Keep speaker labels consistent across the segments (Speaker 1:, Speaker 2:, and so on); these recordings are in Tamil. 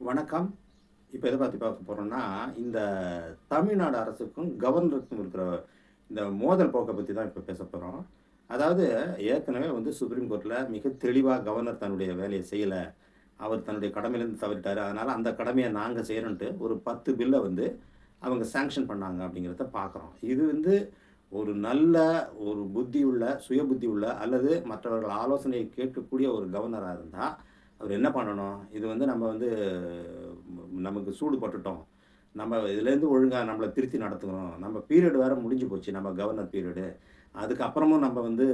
Speaker 1: வணக்கம். இப்ப எத பத்தி பார்க்க போறோம்னா, இந்த தமிழ்நாடு அரசுக்கும், கவர்னருக்கும் இருக்கிற இந்த மோதல் போக்க பத்தி தான் இப்ப பேசப் போறோம். அதாவது ஏற்கனவே வந்து சுப்ரீம் கோர்ட்ல மிக தெளிவா கவர்னர் தன்னுடைய வேலைய செய்யல. அவர் தன்னுடைய கடமையிலிருந்து தவறிட்டாரு. அதனால அந்த கடமைய நாங்க செய்றோன்ட்டு ஒரு 10 பில்ல வந்து அவங்க சாங்ஷன் பண்ணாங்க அப்படிங்கிறத பார்க்குறோம். இது வந்து ஒரு நல்ல ஒரு புத்தியுள்ள, சுய புத்தி உள்ள அல்லது மற்றவர்கள் ஆலோசனையை கேட்கக்கூடிய ஒரு கவர்னரா இருந்தா, அவர் என்ன பண்ணணும்? இது வந்து நம்ம வந்து நமக்கு சூடு பட்டுட்டோம். நம்ம இதுலேருந்து ஒழுங்கா நம்மள திருத்தி நடத்துக்கணும். நம்ம பீரியட் வேற முடிஞ்சு போச்சு. நம்ம கவர்னர் பீரியடு. அதுக்கப்புறமும் நம்ம வந்து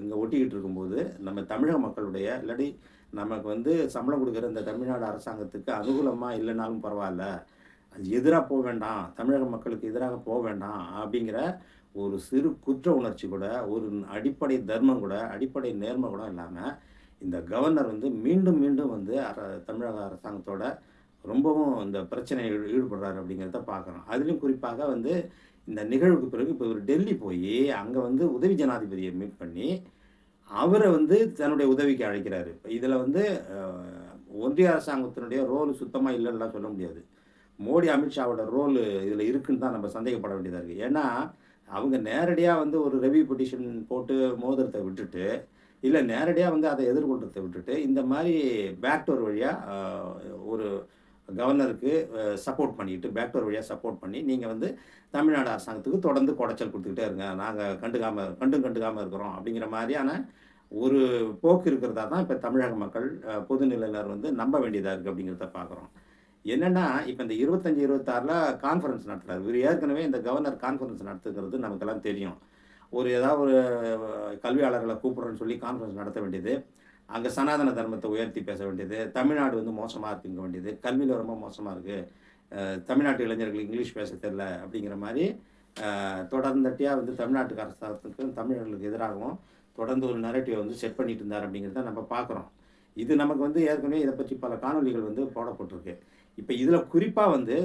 Speaker 1: இங்க ஒட்டிக்கிட்டு இருக்கும்போது, நம்ம தமிழக மக்களுடைய இல்லாட்டி நமக்கு வந்து சம்பளம் குடுக்குற இந்த தமிழ்நாடு அரசாங்கத்துக்கு அனுகூலமா இல்லனாலும் பரவால்ல. எதிரா வேண்டாம். தமிழக மக்களுக்கு எதிராக வேண்டாம். அப்படிங்கிற ஒரு சிறு குற்ற உணர்ச்சி கூட, ஒரு அடிப்படை தர்மம் கூட, அடிப்படை நேர்மை கூட இல்லாம, இந்த கவர்னர் வந்து மீண்டும் மீண்டும் வந்து தமிழக அரசாங்கத்தோட ரொம்பவும் இந்த பிரச்சனையில் ஈடுபடுறாரு அப்படிங்கிறத பார்க்குறோம். அதிலும் குறிப்பாக வந்து இந்த நிகழ்வுக்கு பிறகு இப்ப இவரு டெல்லி போயி, அங்க வந்து உதவி ஜனாதிபதிய மீட் பண்ணி, அவர வந்து தன்னுடைய உதவிக்கு அழைக்கிறாரு. இப்ப இதுல வந்து அ ஒன்றிய அரசாங்கத்தினுடைய ரோல் சுத்தமா இல்லன்னுலாம் சொல்ல முடியாது. மோடி, அமித்ஷாவோட ரோல் இதுல இருக்குன்னு தான் நம்ம சந்தேகப்பட வேண்டியதா இருக்கு. ஏன்னா, அவங்க நேரடியா வந்து ஒரு ரெவ்யூ பெட்டிஷன் போட்டு மோதுறத விட்டுட்டு, இல்ல நேரடியா வந்து அத எதிர்கொள்றத விட்டுட்டு, இந்த மாரி பேக் டோர் வழியா ஒரு கவர்னருக்கு சப்போர்ட் பண்ணிட்டு, பேக் டோர் வழியா சப்போர்ட் பண்ணி, நீங்க வந்து தமிழ்நாடு அரசாங்கத்துக்கு தொடர்ந்து கொடைச்சல் குடுத்துக்கிட்டே இருங்க. நாங்க கண்டுக்காம இருக்கிறோம். அப்படிங்கிற மாரியான ஒரு போக்கு இருக்கிறதா தான் இப்ப தமிழக மக்கள், பொதுநிலையினர் வந்து நம்ப வேண்டியதா இருக்கு அப்படிங்கிறத பார்க்குறோம். என்னன்னா, இப்ப இந்த 25, 26ல கான்ஃபரன்ஸ் நடத்துறாரு. இவரு ஏற்கனவே இந்த கவர்னர் கான்ஃபரன்ஸ் நடத்துகிறது நமக்கெல்லாம் தெரியும். ஏதாவது ஒரு கல்வியாளர்கள கூப்பிடுறோம்ன்னு சொல்லி கான்ஃபரன்ஸ் நடத்த வேண்டியது. அங்க சனாதன தர்மத்த உயர்த்தி பேச வேண்டியது. தமிழ்நாடு வந்து மோசமா இருக்குங்க வேண்டியது. கல்வியில ரொம்ப மோசமா இருக்கு. தமிழ்நாட்டு இளைஞர்களுக்கு இங்கிலீஷ் பேச தெரியல அப்படிங்கிற மாரி, தொடர்ந்தட்டியா வந்து தமிழ்நாட்டுக்கு அரசாங்கத்துக்கும், தமிழர்களுக்கு எதிராகவும் தொடர்ந்து ஒரு நரேட்டிவ வந்து செட் பண்ணிட்டு இருந்தார் அப்படிங்கிறத நம்ம பார்க்குறோம். இது நமக்கு வந்து ஏற்கனவே இத பற்றி பல காணொளிகள் வந்து போடப்பட்டிருக்கு. இப்ப இதுல குறிப்பா வந்து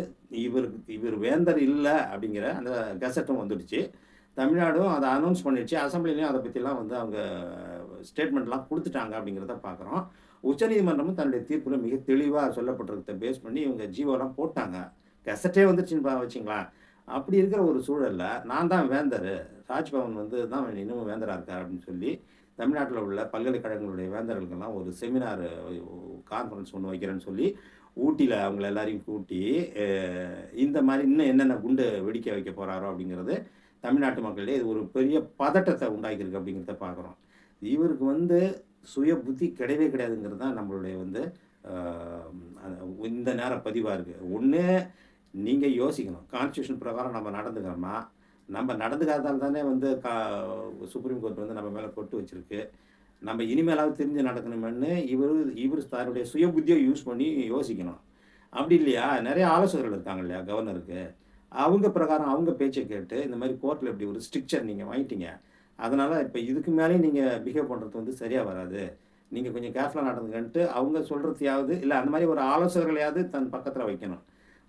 Speaker 1: இவர் வேந்தர் இல்ல அப்படிங்கிற அந்த கெசட்டும் வந்துடுச்சு. தமிழ்நாடும் அத அனவுன்ஸ் பண்ணிடுச்சு. அசெம்பிளிலயும் அத பத்திலாம் வந்து அவங்க ஸ்டேட்மெண்ட்லாம் குடுத்துட்டாங்க அப்படிங்கிறத பார்க்குறோம். உச்சநீதிமன்றமும் தன்னுடைய தீர்ப்புல மிக தெளிவா சொல்லப்பட்டிருக்கிறத பேஸ் பண்ணி இவங்க ஜீவோலாம் போட்டாங்க. கெசட்டே வந்துருச்சுன்னு வச்சுக்கங்களேன். அப்படி இருக்கிற ஒரு சூழல்ல, நான் தான் வேந்தரு. ராஜ்பவன் வந்து தான் இன்னமும் வேந்தரா இருக்காரு அப்படின்னு சொல்லி, தமிழ்நாட்டுல உள்ள பல்கலைக்கழகங்களுடைய வேந்தர்களுக்கெல்லாம் ஒரு செமினார் கான்ஃபரன்ஸ் ஒண்ணு வைக்கிறேன்னு சொல்லி, ஊட்டியில அவங்கள எல்லாரையும் கூட்டி, அ இந்த மாரி இன்னும் என்னென்ன குண்டு வெடிக்க வைக்க போறாரோ அப்படிங்கிறது, தமிழ்நாட்டு மக்களிடையே இது ஒரு பெரிய பதட்டத்த உண்டாக்கியிருக்கு அப்படிங்கிறத பார்க்குறோம். இவருக்கு வந்து சுய புத்தி கிடையவே கிடையாதுங்கிறது தான் நம்மளுடைய வந்து அ இந்த நேர பதிவா இருக்கு. ஒண்ணு நீங்க யோசிக்கணும். கான்ஸ்டிடியூஷன் பிரகாரம் நம்ம நடந்துக்கிறோமா? நம்ம நடந்துக்காததால தானே வந்து சுப்ரீம் கோர்ட் வந்து நம்ம மேல கொட்டு வச்சிருக்கு. நம்ம இனிமேலாவது திருந்தி நடக்கணுமேன்னு இவரு தன்னுடைய சுய புத்திய யூஸ் பண்ணி யோசிக்கணும். அப்படி இல்லையா? நெறைய ஆலோசகர்கள் இருக்காங்க இல்லையா கவர்னருக்கு. அவங்க பிரகாரம் அவங்க பேச்ச கேட்டு, இந்த மாரி கோர்ட்ல இப்படி ஒரு ஸ்ட்ரிக்சர் நீங்க வாங்கிட்டீங்க. அதனால இப்ப இதுக்கு மேலயும் நீங்க பிஹேவ் பண்றது வந்து சரியா வராது. நீங்க கொஞ்சம் கேர்ஃபுல்லா நடந்துங்கன்ட்டு அவங்க சொல்றதையாவது, இல்ல அந்த மாரி ஒரு ஆலோசகர்களையாவது தன் பக்கத்துல வைக்கணும்.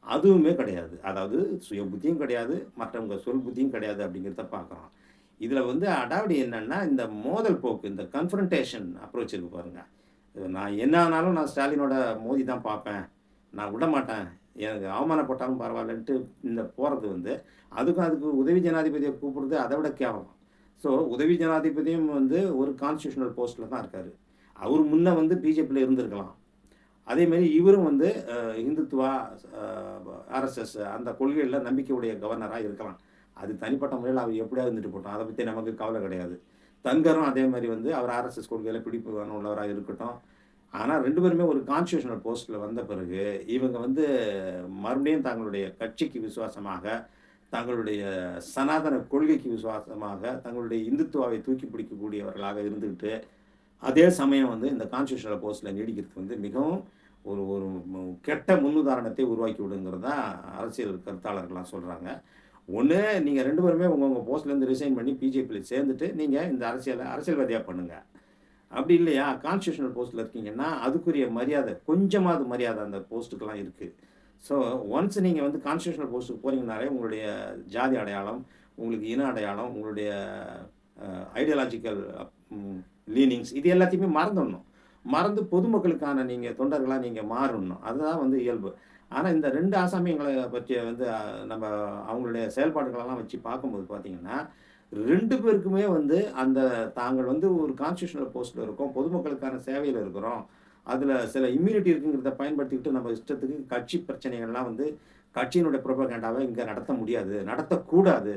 Speaker 1: அதுவுமே கிடையாது. அதாவது சுய புத்தியும் கிடையாது, மற்றவங்க சொல் புத்தியும் கிடையாது அப்படிங்கிறத பார்க்குறோம். இதுல வந்து அடாவடி என்னன்னா, இந்த மோதல் போக்கு, இந்த கன்ஃபரன்டேஷன் அப்ரோச் இருக்கு பாருங்க. நான் என்ன ஆனாலும் நான் ஸ்டாலினோட மோதி தான் பார்ப்பேன். நான் விடமாட்டேன். எனக்கு அவமானப்பட்டாலும் பரவாயில்லன்ட்டு இந்த போறது வந்து, அதுக்கு உதவி ஜனாதிபதிய கூப்பிடுறது அத விட கேவலம். ஸோ, உதவி ஜனாதிபதியும் வந்து ஒரு கான்ஸ்டிடியூஷனல் போஸ்ட்ல தான் இருக்காரு. அவரு முன்ன வந்து பிஜேபில இருந்திருக்கலாம். அதேமாரி இவரும் வந்து இந்துத்துவா, அ ஆர்எஸ்எஸ் அந்த கொள்கைகள்ல நம்பிக்கையுடைய கவர்னரா இருக்கலாம். அது தனிப்பட்ட முறையில அவர் எப்படியாவது இருந்துட்டு போட்டும். அத பத்தி நமக்கு கவல கிடையாது. தன்கரும் அதே மாரி வந்து அவர் ஆர்எஸ்எஸ் கொள்கையில பிடிப்பு உள்ளவரா இருக்கட்டும். ஆனா 2 பேருமே ஒரு கான்ஸ்டிடியூஷனல் போஸ்ட்ல வந்த பிறகு, இவங்க வந்து மறுபடியும் தங்களுடைய கட்சிக்கு விசுவாசமாக, தங்களுடைய சனாதன கொள்கைக்கு விசுவாசமாக, தங்களுடைய இந்துத்துவாவை தூக்கி பிடிக்கக்கூடியவர்களாக இருந்துகிட்டு, அதே சமயம் வந்து இந்த கான்ஸ்டிடியூஷனல் போஸ்ட்ல நீடிக்கிறது வந்து மிகவும் ஒரு ஒரு கெட்ட முன்னுதாரணத்தை உருவாக்கி விடுங்கிறது தான் அரசியல் கருத்தாளர்கள்லாம் சொல்றாங்க. ஒண்ணு நீங்க 2 பேருமே உங்க போஸ்ட்லேருந்து ரிசைன் பண்ணி பிஜேபில சேர்ந்துட்டு, நீங்க இந்த அரசியல்வாதியா பண்ணுங்க. அப்படி இல்லையா, கான்ஸ்டிடியூஷனல் போஸ்ட்ல இருக்கீங்கன்னா, அதுக்குரிய மரியாதை, கொஞ்சமாவது மரியாதை அந்த போஸ்ட்டுக்கெல்லாம் இருக்கு. ஸோ, ஒன்ஸ் நீங்க வந்து கான்ஸ்டிடியூஷனல் போஸ்ட்டுக்கு போறீங்கனாலே, உங்களுடைய ஜாதி அடையாளம், உங்களுக்கு இன அடையாளம், உங்களுடைய ஐடியாலாஜிக்கல் ம் லீனிங்ஸ் இது எல்லாத்தையுமே மறந்துடணும். மறந்து பொதுமக்களுக்கான தொண்டர்களா நீங்க மாறணும். அதுதான் இயல்பு. ஆனா இந்த 2 ஆசாமிகள பற்றிய நம்ம அவங்களுடைய செயல்பாடுகளெல்லாம் வச்சு பார்க்கும்போது பார்த்தீங்கன்னா, 2 பேருக்குமே அந்த தாங்கள் ஒரு கான்ஸ்டிடியூஷனல் போஸ்ட்ல இருக்கோம். பொதுமக்களுக்கான சேவையில இருக்கிறோம். அதுல சில இம்யூனிட்டி இருக்குங்கிறத பயன்படுத்திக்கிட்டு நம்ம இஷ்டத்துக்கு கட்சி பிரச்சனைகள்லாம் கட்சியினுடைய புரோபகேண்டாவ இங்க நடத்த முடியாது. நடத்தக்கூடாது.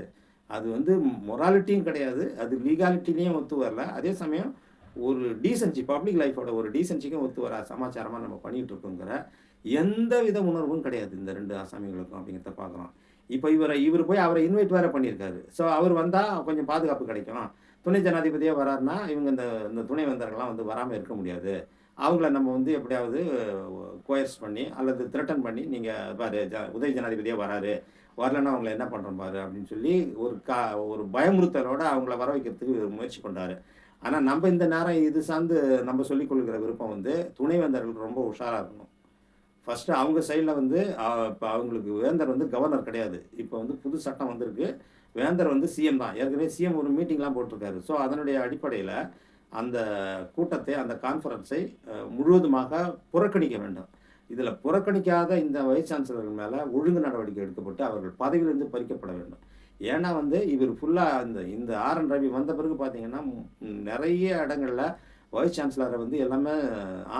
Speaker 1: அது மொராலிட்டியும் கிடையாது. அது லீகாலிட்டிலயும் ஒத்து வரல. அதே சமயம் ஒரு டீசென்சி பப்ளிக் லைஃபோட ஒரு டீசென்சிக்கும் ஒத்து வர சமாச்சாரமா நம்ம பண்ணிட்டு இருக்கோங்கிற எந்தவித உணர்வும் கிடையாது இந்த 2 ஆசாமிகளுக்கும் அப்படிங்கிறத பார்க்குறோம். இப்ப இவரு போய் அவர இன்வைட் வேற பண்ணியிருக்காரு. ஸோ அவர் வந்தா கொஞ்சம் பாதுகாப்பு கிடைக்கும். துணை ஜனாதிபதியா வராருன்னா, இவங்க இந்த இந்த துணைவேந்தர்கள்லாம் வராம இருக்க முடியாது. அவங்கள நம்ம எப்படியாவது கோயர்ஸ் பண்ணி அல்லது த்ரெட்டன் பண்ணி, "நீங்க பாரு உதவி ஜனாதிபதியா வராரு. வரலன்னா அவங்கள என்ன பண்றோம் பாரு" அப்படின்னு சொல்லி ஒரு பயமுறுத்தலோட அவங்கள வர வைக்கிறதுக்கு முயற்சி பண்றாரு. ஆனா நம்ம இந்த நேரம் இது சார்ந்து நம்ம சொல்லிக் கொள்கிற விருப்பம் துணைவேந்தர்கள் ரொம்ப உஷாரா இருக்கணும். ஃபர்ஸ்ட்டு அவங்க சைட்ல இப்ப அவங்களுக்கு வேந்தர் கவர்னர் கிடையாது. இப்ப புது சட்டம் வந்திருக்கு. வேந்தர் சிஎம் தான். ஏற்கனவே சிஎம் ஒரு மீட்டிங்லாம் போட்டிருக்காரு. ஸோ அதனுடைய அடிப்படையில அந்த கூட்டத்தை, அந்த கான்ஃபரன்ஸை முழுவதுமாக புறக்கணிக்க வேண்டும். இதில புறக்கணிக்காத இந்த வைஸ் சான்சலர்கள் மேல ஒழுங்கு நடவடிக்கை எடுக்கப்பட்டு அவர்கள் பதவியிலிருந்து பறிக்கப்பட வேண்டும். ஏன்னா இவர் ஃபுல்லா இந்த ஆர்.என். ரவி வந்த பிறகு பார்த்தீங்கன்னா, நெறைய இடங்கள்ல வைஸ் சான்சலர எல்லாமே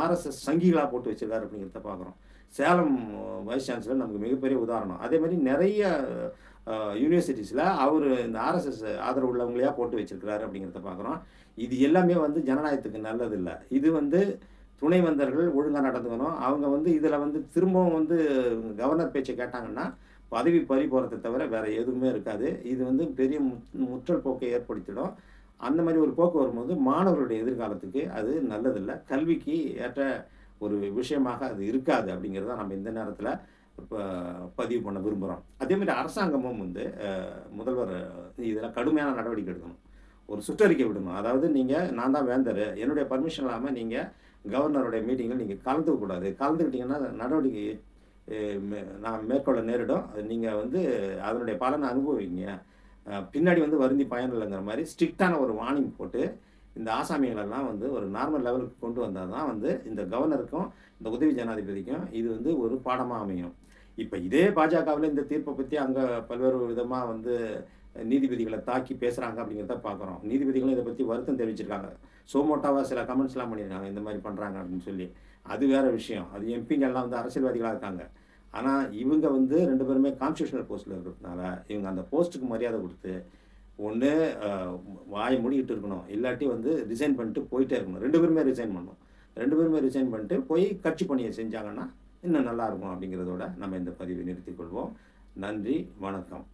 Speaker 1: ஆர்எஸ்எஸ் சங்கிகளா போட்டு வச்சிருக்காரு அப்படிங்கிறத பார்க்குறோம். சேலம் வைஸ் சான்சலர் நமக்கு மிகப்பெரிய உதாரணம். அதேமாரி நெறைய யூனிவர்சிட்டீஸ்ல அவரு இந்த ஆர்எஸ்எஸ் ஆதரவு உள்ளவங்களையா போட்டு வச்சிருக்கிறாரு அப்படிங்கிறத பார்க்குறோம். இது எல்லாமே ஜனநாயகத்துக்கு நல்லதில்ல. இது துணைவேந்தர்கள் ஒழுங்கா நடந்துக்கணும். அவங்க இதுல திரும்பவும் கவர்னர் பேச்ச கேட்டாங்கன்னா, பதவி பறி போறத தவிர வேற எதுவுமே இருக்காது. இது பெரிய முற்றல் போக்கை ஏற்படுத்திடும். அந்த மாரி ஒரு போக்கு வரும்போது, மாணவர்களுடைய எதிர்காலத்துக்கு அது நல்லதில்ல. கல்விக்கு ஏற்ற ஒரு விஷயமாக அது இருக்காது அப்படிங்கிறத நம்ம இந்த நேரத்தில இப்ப பதிவு பண்ண விரும்புறோம். அதேமாரி அரசாங்கமும் முதல்வர் இதில கடுமையான நடவடிக்கை எடுக்கணும். ஒரு சுற்றறிக்கை விடணும். அதாவது நான் தான் வேந்தரு. என்னுடைய பர்மிஷன் இல்லாம நீங்க கவர்னருடைய மீட்டிங்ல நீங்க கலந்துக்கக்கூடாது. கலந்துக்கிட்டீங்கன்னா நடவடிக்கை எ மே நான் மேற்கொள்ள நேரிடும். நீங்க அதனுடைய பலன அனுபவிங்க. பின்னாடி வருந்தி பயன் இல்லங்கிற மாரி ஸ்ட்ரிக்ட்டான ஒரு வார்னிங் போட்டு, இந்த ஆசாமிகளெல்லாம் ஒரு நார்மல் லெவலுக்கு கொண்டு வந்தா தான் இந்த கவர்னருக்கும், இந்த உதவி ஜனாதிபதிக்கும் இது ஒரு பாடமா அமையும். இப்ப இதே பாஜகவுல இந்த தீர்ப்ப பத்தி அங்க பல்வேறு விதமா நீதிபதிகள தாக்கி பேசுறாங்க அப்படிங்கிறத பார்க்குறோம். நீதிபதிகளும் இத பத்தி வருத்தம் தெரிவிச்சிருக்காங்க. சோமோட்டாவா சில கமெண்ட்ஸ்லாம் பண்ணியிருக்காங்க. இந்த மாரி பண்றாங்க அப்படின்னு சொல்லி. அது வேற விஷயம். அது எம்பிங்கலாம் அரசியல்வாதிகளா இருக்காங்க. ஆனா இவங்க 2 பேருமே கான்ஸ்டிடியூஷனல் போஸ்ட்ல இருக்கிறதுனால, இவங்க அந்த போஸ்ட்டுக்கு மரியாதை குடுத்து, ஒண்ணு அ வாய மூடிக்கிட்டு இருக்கணும். இல்லாட்டி ரிசைன் பண்ணிட்டு போயிட்டே இருக்கணும். 2 பேருமே ரிசைன் பண்ணணும். 2 பேருமே ரிசைன் பண்ணிட்டு போய் கட்சி பணிய செஞ்சாங்கன்னா, இன்னும் நல்லாருக்கும் அப்படிங்கிறதோட நம்ம இந்த பதிவை நிறுத்திக் கொள்வோம். நன்றி, வணக்கம்.